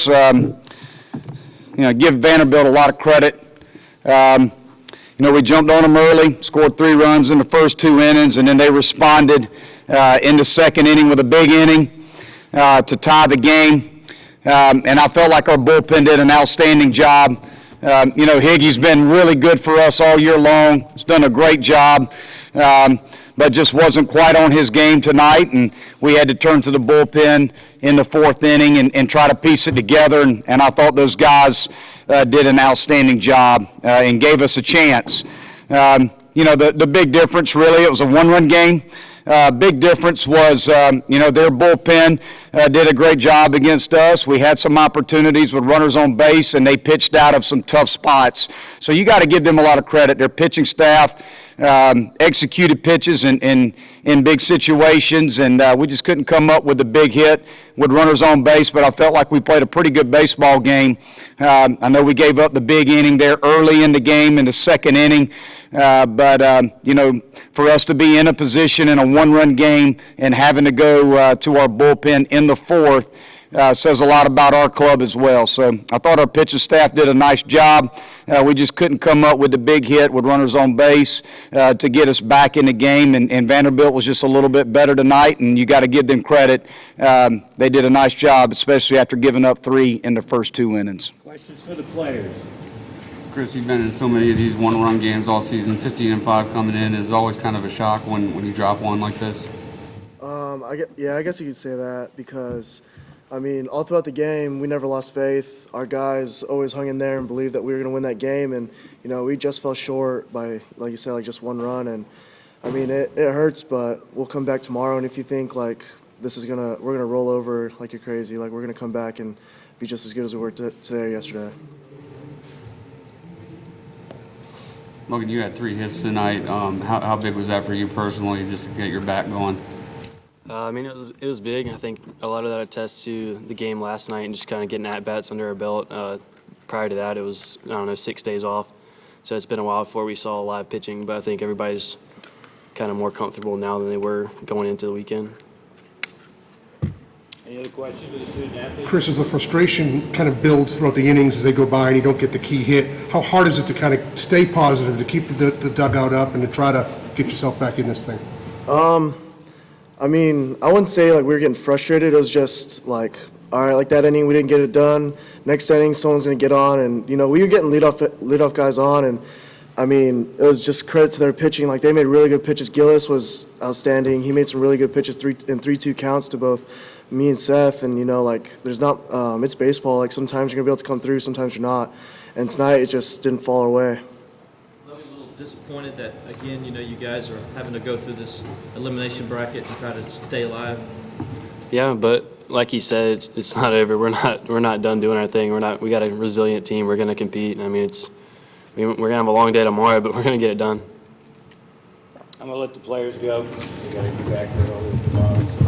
give Vanderbilt a lot of credit. We jumped on them early, scored 3 runs in the first 2 innings, and then they responded in the second inning with a big inning to tie the game. And I felt like our bullpen did an outstanding job. Higgy's been really good for us all year long. He's done a great job, but just wasn't quite on his game tonight, and we had to turn to the bullpen in the 4th inning and try to piece it together, and I thought those guys did an outstanding job and gave us a chance. The big difference, really, it was a 1-run game. Big difference was, their bullpen did a great job against us. We had some opportunities with runners on base, and they pitched out of some tough spots. So you got to give them a lot of credit. Their pitching staff executed pitches in big situations, and we just couldn't come up with a big hit with runners on base, but I felt like we played a pretty good baseball game. I know we gave up the big inning there early in the game in the 2nd inning, but for us to be in a position in a 1-run game and having to go to our bullpen in the 4th says a lot about our club as well. So I thought our pitching staff did a nice job. We just couldn't come up with the big hit with runners on base to get us back in the game, and Vanderbilt was just a little bit better tonight, and you got to give them credit. They did a nice job, especially after giving up 3 in the first 2 innings. Questions for the players? Chris, you've been in so many of these 1-run games all season. 15-5 coming in is always kind of a shock when you drop one like this. I guess you could say that because, all throughout the game, we never lost faith. Our guys always hung in there and believed that we were going to win that game, and we just fell short by, like you said, like just 1 run. And it hurts, but we'll come back tomorrow. And if you think like we're gonna roll over like you're crazy, like we're gonna come back and be just as good as we were today or yesterday. Logan, you had 3 hits tonight. How big was that for you personally, just to get your back going? It was big. I think a lot of that attests to the game last night and just kind of getting at-bats under our belt. Prior to that, it was, 6 days off. So it's been a while before we saw live pitching, but I think everybody's kind of more comfortable now than they were going into the weekend. Any other questions for the student athletes? Chris, as the frustration kind of builds throughout the innings as they go by and you don't get the key hit, how hard is it to kind of stay positive, to keep the dugout up and to try to get yourself back in this thing? I wouldn't say like we were getting frustrated. It was just like, all right, like that inning we didn't get it done. Next inning someone's gonna get on, and we were getting leadoff guys on, and it was just credit to their pitching. Like they made really good pitches. Gillis was outstanding. He made some really good pitches, 3-2 counts to both me and Seth, and there's not it's baseball. Like sometimes you're gonna be able to come through, sometimes you're not. And tonight it just didn't fall our way. A little disappointed that again, you guys are having to go through this elimination bracket and try to stay alive. Yeah, but like he said, it's not over. We're not done doing our thing. We got a resilient team. We're gonna compete. We're gonna have a long day tomorrow, but we're gonna get it done. I'm gonna let the players go. We gotta get back there tomorrow.